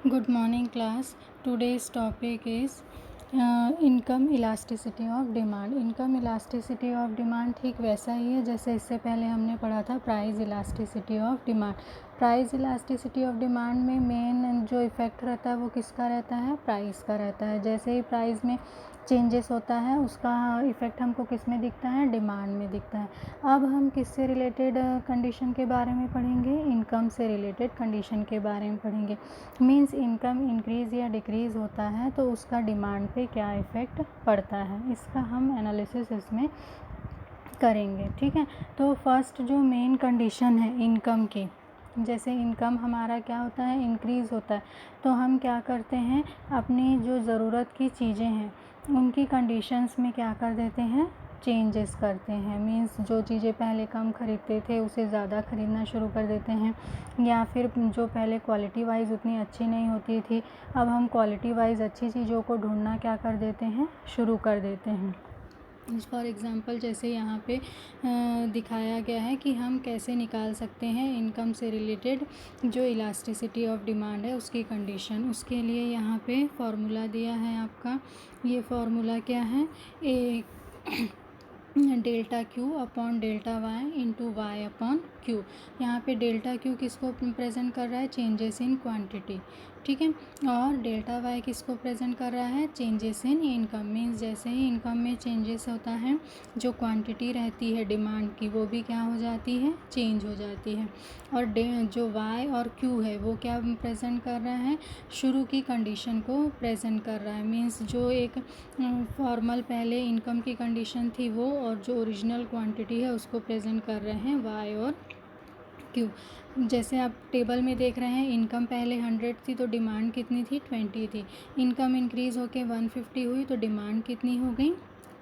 Good morning class. Today's topic is income elasticity of demand. Income elasticity of demand ठीक वैसा ही है जैसे इससे पहले हमने पढ़ा था price elasticity of demand. Price elasticity of demand में मेन जो इफ़ेक्ट रहता है वो किसका रहता है, प्राइस का रहता है. जैसे ही प्राइस में चेंजेस होता है उसका इफ़ेक्ट हमको किस में दिखता है, डिमांड में दिखता है. अब हम किससे रिलेटेड कंडीशन के बारे में पढ़ेंगे, इनकम से रिलेटेड कंडीशन के बारे में पढ़ेंगे. मीन्स इनकम इंक्रीज़ या डिक्रीज़ होता है तो उसका डिमांड पे क्या इफ़ेक्ट पड़ता है, इसका हम एनालिसिस इसमें करेंगे. ठीक है, तो फर्स्ट जो मेन कंडीशन है इनकम की, जैसे इनकम हमारा क्या होता है, इंक्रीज़ होता है तो हम क्या करते हैं, अपनी जो ज़रूरत की चीज़ें हैं उनकी कंडीशंस में क्या कर देते हैं, चेंजेस करते हैं. मीन्स जो चीज़ें पहले कम ख़रीदते थे उसे ज़्यादा ख़रीदना शुरू कर देते हैं, या फिर जो पहले क्वालिटी वाइज उतनी अच्छी नहीं होती थी अब हम क्वालिटी वाइज अच्छी चीज़ों को ढूंढना क्या कर देते हैं, शुरू कर देते हैं. फॉर एग्ज़ाम्पल जैसे यहाँ पे दिखाया गया है कि हम कैसे निकाल सकते हैं इनकम से रिलेटेड जो इलास्टिसिटी ऑफ डिमांड है उसकी कंडीशन. उसके लिए यहाँ पे फॉर्मूला दिया है आपका. ये फॉर्मूला क्या है, e delta Q upon delta Y into Y upon Q. यहाँ पे डेल्टा क्यू किसको प्रेजेंट कर रहा है, चेंजेस इन क्वांटिटी. ठीक है, और डेल्टा वाई किसको प्रेजेंट कर रहा है, चेंजेस इन इनकम. मीन्स जैसे ही इनकम में चेंजेस होता है जो क्वांटिटी रहती है डिमांड की वो भी क्या हो जाती है, चेंज हो जाती है. और जो वाई और क्यू है वो क्या प्रेजेंट कर रहा है, शुरू की कंडीशन को प्रेजेंट कर रहा है. मीन्स जो एक फॉर्मल पहले इनकम की कंडीशन थी वो और जो ओरिजिनल क्वांटिटी है उसको प्रेजेंट कर रहे हैं वाई और क्यू. जैसे आप टेबल में देख रहे हैं इनकम पहले 100 थी तो डिमांड कितनी थी, 20 थी. इनकम इंक्रीज़ होके 150 हुई तो डिमांड कितनी हो गई,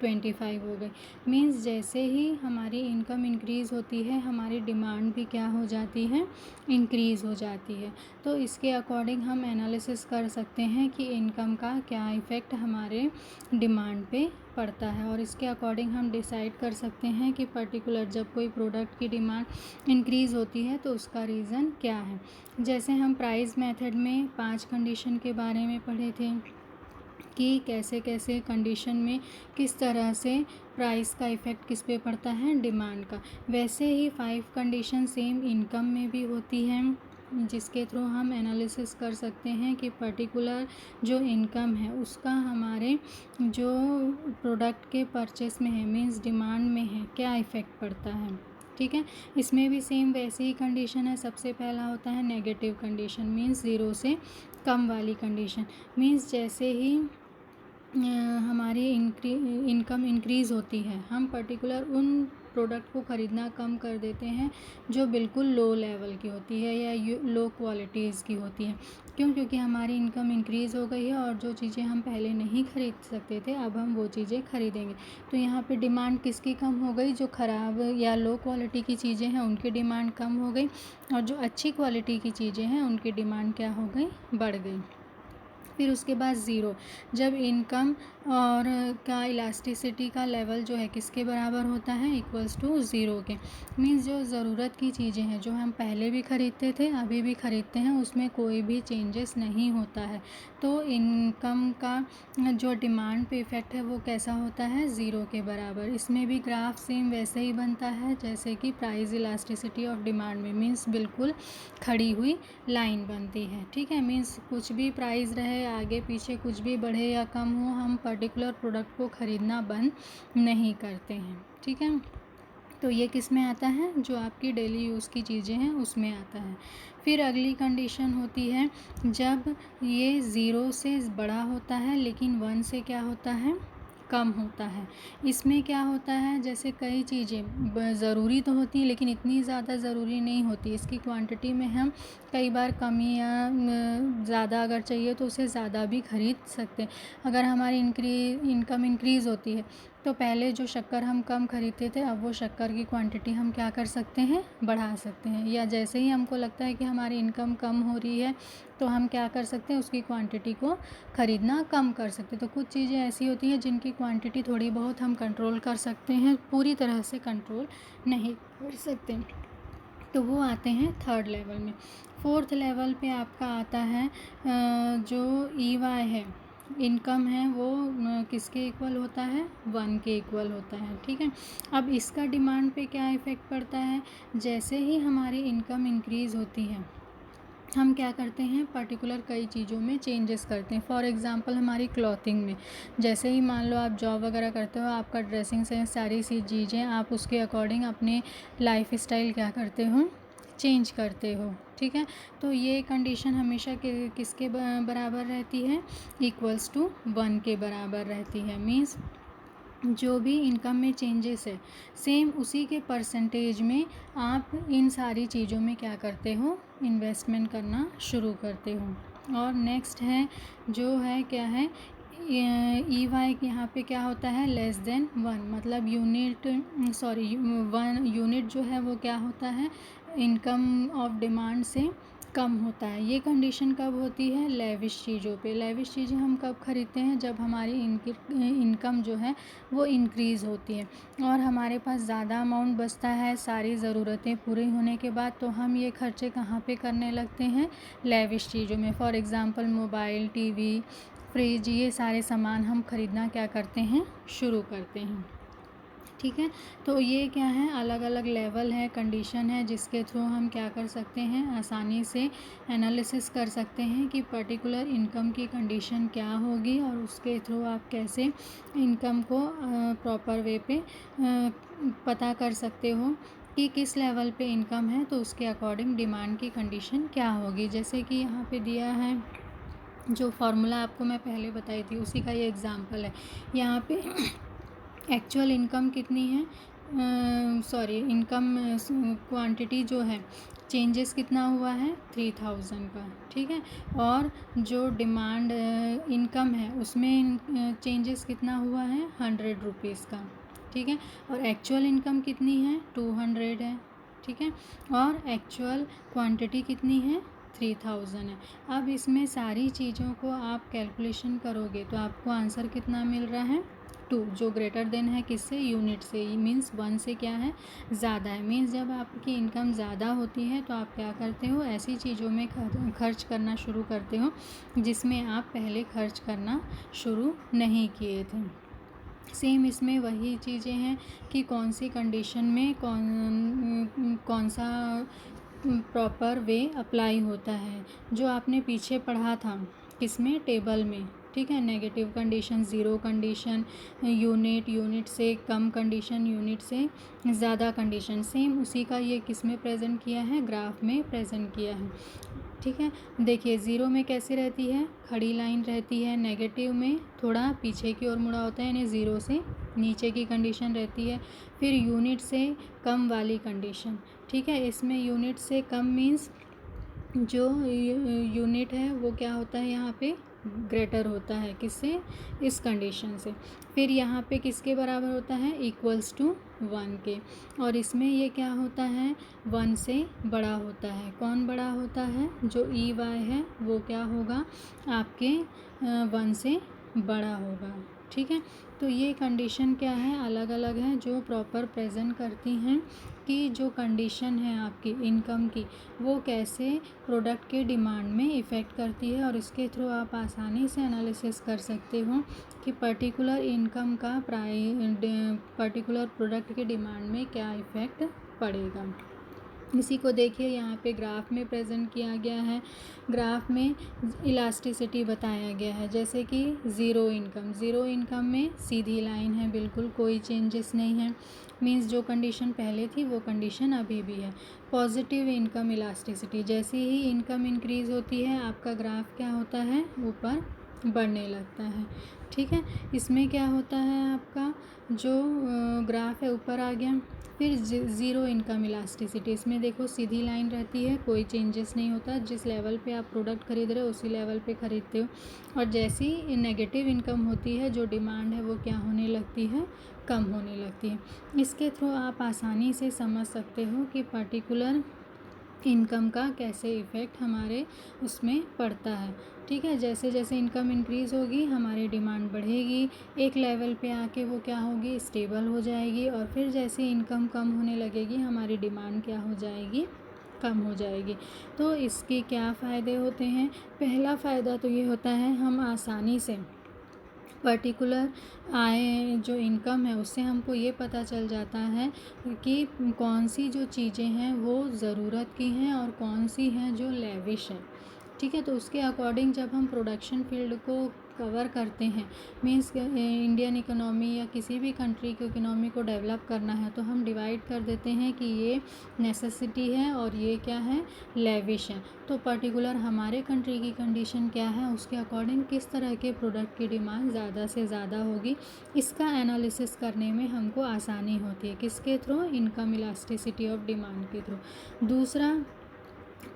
25 हो गई. मीन्स जैसे ही हमारी इनकम इंक्रीज़ होती है हमारी डिमांड भी क्या हो जाती है, इंक्रीज़ हो जाती है. तो इसके अकॉर्डिंग हम एनालिसिस कर सकते हैं कि इनकम का क्या इफ़ेक्ट हमारे डिमांड पे पड़ता है, और इसके अकॉर्डिंग हम डिसाइड कर सकते हैं कि पर्टिकुलर जब कोई प्रोडक्ट की डिमांड इंक्रीज़ होती है तो उसका रीज़न क्या है. जैसे हम प्राइस मेथड में 5 कंडीशन के बारे में पढ़े थे कि कैसे कैसे कंडीशन में किस तरह से प्राइस का इफ़ेक्ट किस पे पड़ता है, डिमांड का. वैसे ही 5 कंडीशन सेम इनकम में भी होती हैं जिसके थ्रू हम एनालिसिस कर सकते हैं कि पर्टिकुलर जो इनकम है उसका हमारे जो प्रोडक्ट के परचेस में है मीन्स डिमांड में है क्या इफ़ेक्ट पड़ता है. ठीक है, इसमें भी सेम वैसी ही कंडीशन है. सबसे पहला होता है नेगेटिव कंडीशन, मीन्स ज़ीरो से कम वाली कंडीशन. मीन्स जैसे ही हमारी इनकम इंक्रीज़ होती है हम पर्टिकुलर उन प्रोडक्ट को ख़रीदना कम कर देते हैं जो बिल्कुल लो लेवल की होती है या लो क्वालिटीज़ की होती है. क्यों, क्योंकि हमारी इनकम इंक्रीज़ हो गई है और जो चीज़ें हम पहले नहीं ख़रीद सकते थे अब हम वो चीज़ें ख़रीदेंगे. तो यहाँ पे डिमांड किसकी कम हो गई, जो ख़राब या लो क्वालिटी की चीज़ें हैं उनकी डिमांड कम हो गई, और जो अच्छी क्वालिटी की चीज़ें हैं उनकी डिमांड क्या हो गई, बढ़ गई. फिर उसके बाद ज़ीरो, जब इनकम और का इलास्टिसिटी का लेवल जो है किसके बराबर होता है, इक्वल्स टू ज़ीरो के. मीन्स जो ज़रूरत की चीज़ें हैं जो हम पहले भी ख़रीदते थे अभी भी ख़रीदते हैं उसमें कोई भी चेंजेस नहीं होता है. तो इनकम का जो डिमांड पे इफ़ेक्ट है वो कैसा होता है, ज़ीरो के बराबर. इसमें भी ग्राफ सेम वैसे ही बनता है जैसे कि प्राइस इलास्टिसिटी ऑफ डिमांड में. मीन्स बिल्कुल खड़ी हुई लाइन बनती है. ठीक है, मीन्स कुछ भी प्राइस रहे आगे पीछे कुछ भी बढ़े या कम हो हम पर्टिकुलर प्रोडक्ट को ख़रीदना बंद नहीं करते हैं. ठीक है, तो ये किस में आता है, जो आपकी डेली यूज़ की चीज़ें हैं उसमें आता है. फिर अगली कंडीशन होती है जब ये ज़ीरो से बड़ा होता है लेकिन 1 से क्या होता है, कम होता है. इसमें क्या होता है, जैसे कई चीज़ें ज़रूरी तो होती है लेकिन इतनी ज़्यादा ज़रूरी नहीं होती. इसकी क्वांटिटी में हम कई बार कमी या ज़्यादा अगर चाहिए तो उसे ज़्यादा भी ख़रीद सकते हैं. अगर हमारी इनकम इंक्रीज़ होती है तो पहले जो शक्कर हम कम ख़रीदते थे अब वो शक्कर की क्वांटिटी हम क्या कर सकते हैं, बढ़ा सकते हैं. या जैसे ही हमको लगता है कि हमारी इनकम कम हो रही है तो हम क्या कर सकते हैं, उसकी क्वांटिटी को ख़रीदना कम कर सकते हैं. तो कुछ चीज़ें ऐसी होती हैं जिनकी क्वांटिटी थोड़ी बहुत हम कंट्रोल कर सकते हैं, पूरी तरह से कंट्रोल नहीं कर सकते. तो वो आते हैं थर्ड लेवल में। फोर्थ लेवल पे आपका आता है जो EY है, इनकम है, वो किसके इक्वल होता है, 1 के इक्वल होता है। ठीक है, अब इसका डिमांड पे क्या इफ़ेक्ट पड़ता है, जैसे ही हमारी इनकम इंक्रीज़ होती है हम क्या करते हैं, पर्टिकुलर कई चीज़ों में चेंजेस करते हैं। फॉर एग्ज़ाम्पल हमारी क्लॉथिंग में, जैसे ही मान लो आप जॉब वगैरह करते हो, आपका ड्रेसिंग सेंस, सारी सी चीज़ें आप उसके अकॉर्डिंग अपने लाइफ स्टाइल क्या करते हो, चेंज करते हो। ठीक है, तो ये कंडीशन हमेशा किसके बराबर रहती है, इक्वल्स टू 1 के बराबर रहती है। मीन्स जो भी इनकम में चेंजेस है सेम उसी के परसेंटेज में आप इन सारी चीज़ों में क्या करते हो, इन्वेस्टमेंट करना शुरू करते हो। और नेक्स्ट है जो है क्या है, EY यहाँ पे क्या होता है, लेस देन 1, मतलब यूनिट 1 यूनिट जो है वो क्या होता है, इनकम ऑफ डिमांड से कम होता है। ये कंडीशन कब होती है, लेविश चीज़ों पे। लेविश चीज़ें हम कब खरीदते हैं, जब हमारी इनकम जो है वो इंक्रीज़ होती है और हमारे पास ज़्यादा अमाउंट बचता है सारी ज़रूरतें पूरी होने के बाद, तो हम ये खर्चे कहाँ पे करने लगते हैं, लेविश चीज़ों में। For example mobile, TV, fridge, ये सारे सामान हम खरीदना क्या करते हैं, शुरू करते हैं। ठीक है, तो ये क्या है, अलग अलग लेवल है, कंडीशन है, जिसके थ्रू हम क्या कर सकते हैं, आसानी से एनालिसिस कर सकते हैं कि पर्टिकुलर इनकम की कंडीशन क्या होगी और उसके थ्रू आप कैसे इनकम को प्रॉपर वे पे पता कर सकते हो कि किस लेवल पे इनकम है, तो उसके अकॉर्डिंग डिमांड की कंडीशन क्या होगी। जैसे कि यहाँ पे दिया है, जो फार्मूला आपको मैं पहले बताई थी उसी का ये एग्जांपल है। यहाँ पे एक्चुअल इनकम कितनी है, इनकम क्वांटिटी जो है, चेंजेस कितना हुआ है, 3000 का। ठीक है, और जो डिमांड इनकम है उसमें चेंजेस कितना हुआ है, 100 रुपीज़ का। ठीक है, और एक्चुअल इनकम कितनी है, 200 है। ठीक है, और एक्चुअल क्वांटिटी कितनी है, 3000 है। अब इसमें सारी चीज़ों को आप कैलकुलेशन करोगे तो आपको आंसर कितना मिल रहा है, 2, जो ग्रेटर देन है किससे, यूनिट से। मीन्स 1 से क्या है, ज़्यादा है। मीन्स जब आपकी इनकम ज़्यादा होती है तो आप क्या करते हो, ऐसी चीज़ों में खर्च करना शुरू करते हो जिसमें आप पहले खर्च करना शुरू नहीं किए थे। सेम इसमें वही चीज़ें हैं कि कौन सी कंडीशन में कौन सा प्रॉपर वे अप्लाई होता है, जो आपने पीछे पढ़ा था किसमें, टेबल में। ठीक है, negative condition, zero condition, unit से कम कंडीशन, यूनिट से ज़्यादा कंडीशन, सेम उसी का ये किस में प्रेजेंट किया है, ग्राफ में प्रेजेंट किया है। ठीक है, देखिए ज़ीरो में कैसी रहती है, खड़ी लाइन रहती है, नेगेटिव में थोड़ा पीछे की ओर मुड़ा होता है, यानी ज़ीरो से नीचे की कंडीशन रहती है। फिर यूनिट से कम वाली कंडीशन। ठीक है, इसमें यूनिट से कम मीन्स जो यूनिट है वो क्या होता है, यहाँ पे ग्रेटर होता है, किससे, इस कंडीशन से। फिर यहाँ पे किसके बराबर होता है, इक्वल्स टू 1 के। और इसमें ये क्या होता है, 1 से बड़ा होता है। कौन बड़ा होता है, जो EY है वो क्या होगा, आपके 1 से बड़ा होगा। ठीक है, तो ये कंडीशन क्या है, अलग अलग है, जो प्रॉपर प्रेजेंट करती हैं कि जो कंडीशन है आपकी इनकम की वो कैसे प्रोडक्ट के डिमांड में इफ़ेक्ट करती है, और इसके थ्रू आप आसानी से एनालिसिस कर सकते हो कि पर्टिकुलर इनकम का पर्टिकुलर प्रोडक्ट के डिमांड में क्या इफ़ेक्ट पड़ेगा। इसी को देखिए यहाँ पे ग्राफ में प्रेजेंट किया गया है। ग्राफ में इलास्टिसिटी बताया गया है, जैसे कि ज़ीरो इनकम में सीधी लाइन है, बिल्कुल कोई चेंजेस नहीं है। मींस जो कंडीशन पहले थी वो कंडीशन अभी भी है। पॉजिटिव इनकम इलास्टिसिटी, जैसे ही इनकम इंक्रीज़ होती है आपका ग्राफ क्या होता है, ऊपर बढ़ने लगता है। ठीक है, इसमें क्या होता है, आपका जो ग्राफ है ऊपर आ गया। फिर ज़ीरो इनकम इलास्टिसिटी, इसमें देखो सीधी लाइन रहती है, कोई चेंजेस नहीं होता, जिस लेवल पे आप प्रोडक्ट खरीद रहे हो उसी लेवल पे खरीदते हो। और जैसी नेगेटिव इनकम होती है, जो डिमांड है वो क्या होने लगती है, कम होने लगती है। इसके थ्रू आप आसानी से समझ सकते हो कि पर्टिकुलर इनकम का कैसे इफ़ेक्ट हमारे उसमें पड़ता है। ठीक है, जैसे जैसे इनकम इंक्रीज़ होगी हमारी डिमांड बढ़ेगी, एक लेवल पे आके वो क्या होगी, स्टेबल हो जाएगी, और फिर जैसे इनकम कम होने लगेगी हमारी डिमांड क्या हो जाएगी, कम हो जाएगी। तो इसके क्या फ़ायदे होते हैं? पहला फ़ायदा तो ये होता है, हम आसानी से पर्टिकुलर आय जो इनकम है उससे हमको ये पता चल जाता है कि कौन सी जो चीज़ें हैं वो ज़रूरत की हैं और कौन सी हैं जो लेविश हैं। ठीक है, तो उसके अकॉर्डिंग जब हम प्रोडक्शन फील्ड को कवर करते हैं, मीन्स इंडियन इकोनॉमी या किसी भी कंट्री की इकोनॉमी को डेवलप करना है, तो हम डिवाइड कर देते हैं कि ये नेसेसिटी है और ये क्या है, लेविश है। तो पर्टिकुलर हमारे कंट्री की कंडीशन क्या है, उसके अकॉर्डिंग किस तरह के प्रोडक्ट की डिमांड ज़्यादा से ज़्यादा होगी, इसका एनालिसिस करने में हमको आसानी होती है। किसके through? Income elasticity of demand के थ्रू। दूसरा,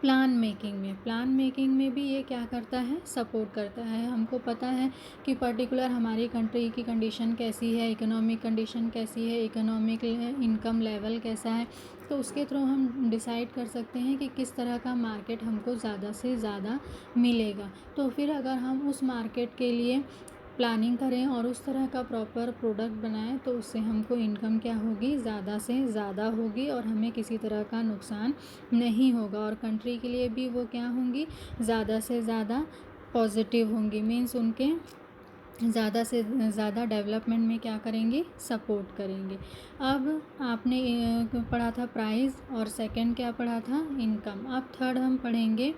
प्लान मेकिंग में भी ये क्या करता है, सपोर्ट करता है। हमको पता है कि पर्टिकुलर हमारी कंट्री की कंडीशन कैसी है, इकोनॉमिक कंडीशन कैसी है, इकोनॉमिक इनकम लेवल कैसा है, तो उसके थ्रू हम डिसाइड कर सकते हैं कि किस तरह का मार्केट हमको ज़्यादा से ज़्यादा मिलेगा। तो फिर अगर हम उस मार्केट के लिए प्लानिंग करें और उस तरह का प्रॉपर प्रोडक्ट बनाएं, तो उससे हमको इनकम क्या होगी, ज़्यादा से ज़्यादा होगी और हमें किसी तरह का नुकसान नहीं होगा, और कंट्री के लिए भी वो क्या होंगी, ज़्यादा से ज़्यादा पॉजिटिव होंगी। मीन्स उनके ज़्यादा से ज़्यादा डेवलपमेंट में क्या करेंगे, सपोर्ट करेंगे। अब आपने पढ़ा था प्राइस और सेकंड क्या पढ़ा था, इनकम। अब थर्ड हम पढ़ेंगे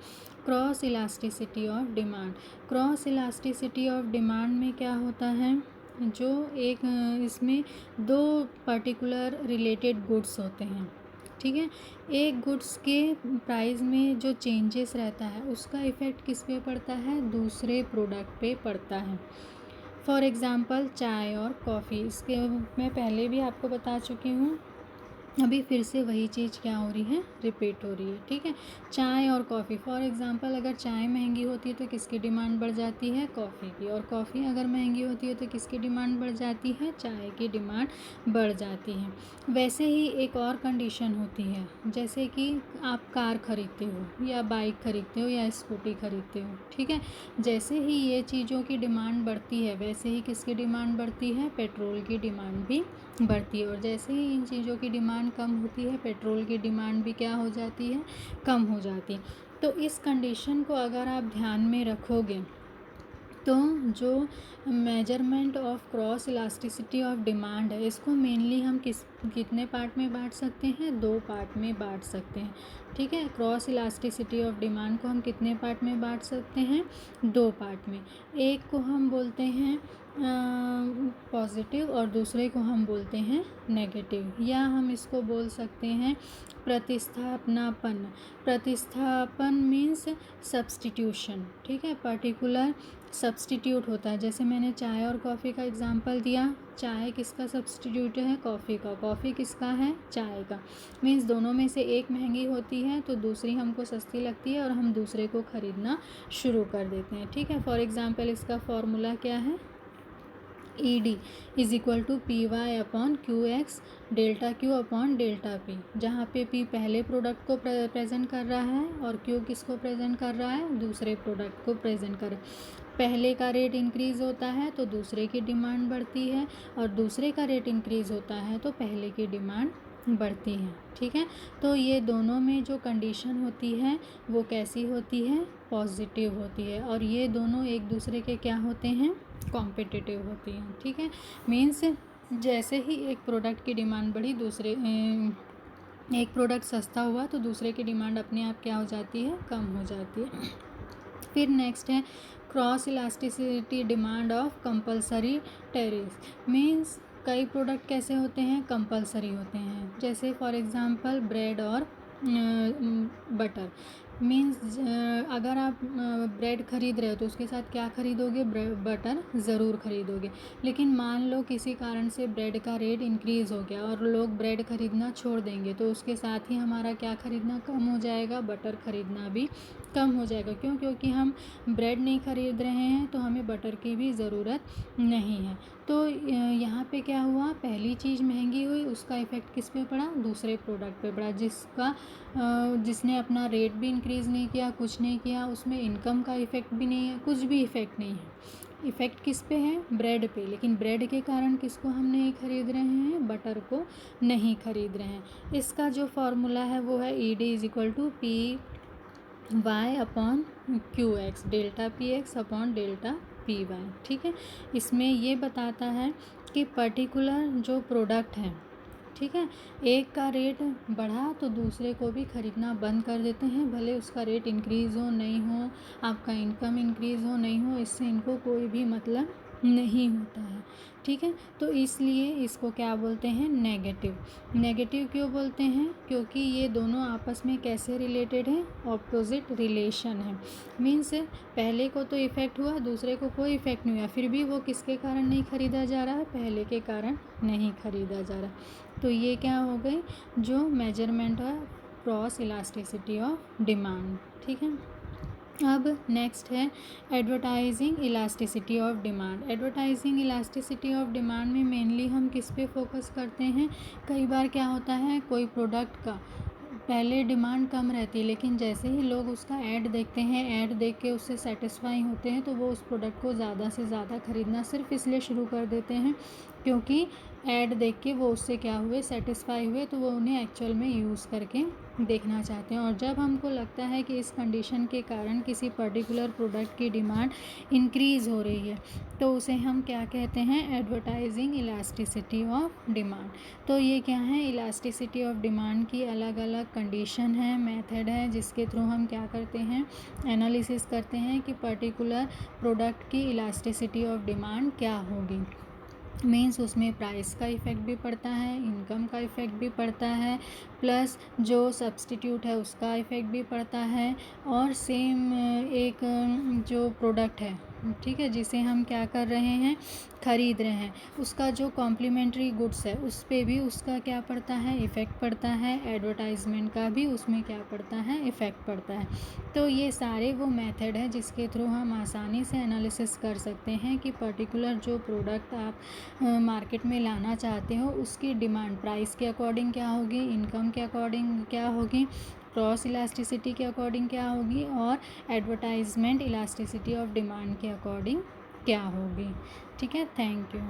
cross elasticity of demand. Cross elasticity of demand में क्या होता है, जो एक इसमें दो पर्टिकुलर रिलेटेड गुड्स होते हैं। ठीक है, एक गुड्स के प्राइस में जो चेंजेस रहता है उसका इफ़ेक्ट किस पे पड़ता है, दूसरे प्रोडक्ट पे पड़ता है। फॉर एग्ज़ाम्पल चाय और कॉफ़ी, इसके मैं पहले भी आपको बता चुकी हूँ, अभी फिर से वही चीज़ क्या हो रही है, रिपीट हो रही है। ठीक है, चाय और कॉफ़ी, फॉर एग्ज़ाम्पल अगर चाय महंगी होती है तो किसकी डिमांड बढ़ जाती है, कॉफ़ी की, और कॉफ़ी अगर महंगी होती है तो किसकी डिमांड बढ़ जाती है, चाय की डिमांड बढ़ जाती है। वैसे ही एक और कंडीशन होती है, जैसे कि आप कार खरीदते हो या बाइक खरीदते हो या स्कूटी खरीदते हो। ठीक है, जैसे ही ये चीज़ों की डिमांड बढ़ती है वैसे ही किसकी डिमांड बढ़ती है, पेट्रोल की डिमांड भी बढ़ती है, और जैसे ही इन चीज़ों की डिमांड कम होती है पेट्रोल की डिमांड भी क्या हो जाती है, कम हो जाती है। तो इस कंडीशन को अगर आप ध्यान में रखोगे तो जो measurement of cross elasticity of demand है, इसको मेनली हम कितने पार्ट में बांट सकते हैं, दो पार्ट में बांट सकते हैं। ठीक है, क्रॉस इलास्टिसिटी ऑफ डिमांड को हम कितने पार्ट में बांट सकते हैं, दो पार्ट में। एक को हम बोलते हैं पॉजिटिव और दूसरे को हम बोलते हैं नेगेटिव, या हम इसको बोल सकते हैं प्रतिस्थापनापन। प्रतिस्थापन मीन्स सब्स्टिट्यूशन। ठीक है, पर्टिकुलर सब्स्टिट्यूट होता है। जैसे मैंने चाय और कॉफ़ी का एग्जांपल दिया, चाय किसका सब्स्टिट्यूट है, कॉफ़ी का, कॉफ़ी किसका है, चाय का। मीन्स दोनों में से एक महंगी होती है तो दूसरी हमको सस्ती लगती है और हम दूसरे को ख़रीदना शुरू कर देते हैं। ठीक है, फॉर एग्ज़ाम्पल इसका फॉर्मूला क्या है, ED is equal to PY/QX delta Q/डेल्टा P, जहाँ पे P पहले प्रोडक्ट को प्रेजेंट कर रहा है और Q किसको प्रेजेंट कर रहा है, दूसरे प्रोडक्ट को प्रेजेंट कर रहा है। पहले का रेट इंक्रीज़ होता है तो दूसरे की डिमांड बढ़ती है, और दूसरे का रेट इंक्रीज़ होता है तो पहले की डिमांड बढ़ती है। ठीक है, तो ये दोनों में जो कंडीशन होती है वो कैसी होती है, पॉजिटिव होती है, और ये दोनों एक दूसरे के क्या होते हैं, कॉम्पिटिटिव होती हैं। ठीक है, मीन्स जैसे ही एक प्रोडक्ट की डिमांड बढ़ी, दूसरे एक प्रोडक्ट सस्ता हुआ तो दूसरे की डिमांड अपने आप क्या हो जाती है, कम हो जाती है। फिर नेक्स्ट है cross elasticity demand of compulsory tariff. Means कई प्रोडक्ट कैसे होते हैं, कंपलसरी होते हैं। जैसे फॉर एग्ज़ाम्पल ब्रेड और बटर। मीन्स अगर आप ब्रेड ख़रीद रहे हो तो उसके साथ क्या ख़रीदोगे, बटर ज़रूर ख़रीदोगे। लेकिन मान लो किसी कारण से ब्रेड का रेट इंक्रीज़ हो गया और लोग ब्रेड ख़रीदना छोड़ देंगे, तो उसके साथ ही हमारा क्या ख़रीदना कम हो जाएगा, बटर ख़रीदना भी कम हो जाएगा। क्यों, क्योंकि हम ब्रेड नहीं ख़रीद रहे हैं तो हमें बटर की भी ज़रूरत नहीं है। तो यहाँ पे क्या हुआ, पहली चीज़ महंगी हुई, उसका इफ़ेक्ट किस पे पड़ा, दूसरे प्रोडक्ट पे पड़ा, जिसका जिसने अपना रेट भी इंक्रीज़ नहीं किया, कुछ नहीं किया, उसमें इनकम का इफ़ेक्ट भी नहीं है, कुछ भी इफ़ेक्ट नहीं है। इफ़ेक्ट किस पे है? ब्रेड पे। लेकिन ब्रेड के कारण किसको हम नहीं खरीद रहे हैं? बटर को नहीं खरीद रहे हैं। इसका जो फॉर्मूला है वो है ED is equal to PY/QX, delta PX upon delta PY। ठीक है, इसमें ये बताता है कि पर्टिकुलर जो प्रोडक्ट है, ठीक है, एक का रेट बढ़ा तो दूसरे को भी ख़रीदना बंद कर देते हैं, भले उसका रेट इंक्रीज़ हो नहीं हो, आपका इनकम इंक्रीज़ हो नहीं हो, इससे इनको कोई भी मतलब नहीं होता है। ठीक है, तो इसलिए इसको क्या बोलते हैं? नेगेटिव। नेगेटिव क्यों बोलते हैं? क्योंकि ये दोनों आपस में कैसे रिलेटेड हैं? ऑपोजिट रिलेशन है। मीन्स पहले को तो इफ़ेक्ट हुआ, दूसरे को कोई इफ़ेक्ट नहीं हुआ, फिर भी वो किसके कारण नहीं ख़रीदा जा रहा है? पहले के कारण नहीं ख़रीदा जा रहा। तो ये क्या हो गई? जो मेजरमेंट है क्रॉस इलास्टिसिटी ऑफ डिमांड। ठीक है, अब नेक्स्ट है advertising elasticity of demand. Advertising elasticity of demand में मेनली हम किस पे फोकस करते हैं? कई बार क्या होता है, कोई प्रोडक्ट का पहले डिमांड कम रहती है, लेकिन जैसे ही लोग उसका ऐड देखते हैं, ऐड देख के उससे सेटिस्फाई होते हैं, तो वो उस प्रोडक्ट को ज़्यादा से ज़्यादा ख़रीदना सिर्फ इसलिए शुरू कर देते हैं क्योंकि ऐड देख के वो उससे क्या हुए? सेटिस्फाई हुए, तो वो उन्हें एक्चुअल में यूज़ करके देखना चाहते हैं। और जब हमको लगता है कि इस कंडीशन के कारण किसी पर्टिकुलर प्रोडक्ट की डिमांड इंक्रीज़ हो रही है, तो उसे हम क्या कहते हैं? Advertising elasticity of demand. तो ये क्या है? इलास्टिसिटी ऑफ डिमांड की अलग अलग कंडीशन है, मेथड है, जिसके थ्रू हम क्या करते हैं? एनालिसिस करते हैं कि पर्टिकुलर प्रोडक्ट की इलास्टिसिटी ऑफ डिमांड क्या होगी। मीन्स उसमें प्राइस का इफ़ेक्ट भी पड़ता है, इनकम का इफ़ेक्ट भी पड़ता है, प्लस जो सब्स्टिट्यूट है उसका इफ़ेक्ट भी पड़ता है, और सेम एक जो प्रोडक्ट है, ठीक है, जिसे हम क्या कर रहे हैं? ख़रीद रहे हैं, उसका जो कॉम्प्लीमेंट्री गुड्स है उस पे भी उसका क्या पड़ता है? इफ़ेक्ट पड़ता है। एडवर्टाइजमेंट का भी उसमें क्या पड़ता है? इफ़ेक्ट पड़ता है। तो ये सारे वो मेथड है जिसके थ्रू हम आसानी से एनालिसिस कर सकते हैं कि पर्टिकुलर जो प्रोडक्ट आप मार्केट में लाना चाहते हो उसकी डिमांड प्राइस के अकॉर्डिंग क्या होगी, इनकम के अकॉर्डिंग क्या होगी, क्रॉस इलास्टिसिटी के अकॉर्डिंग क्या होगी, और एडवर्टाइजमेंट इलास्टिसिटी ऑफ डिमांड के अकॉर्डिंग क्या होगी। ठीक है, थैंक यू।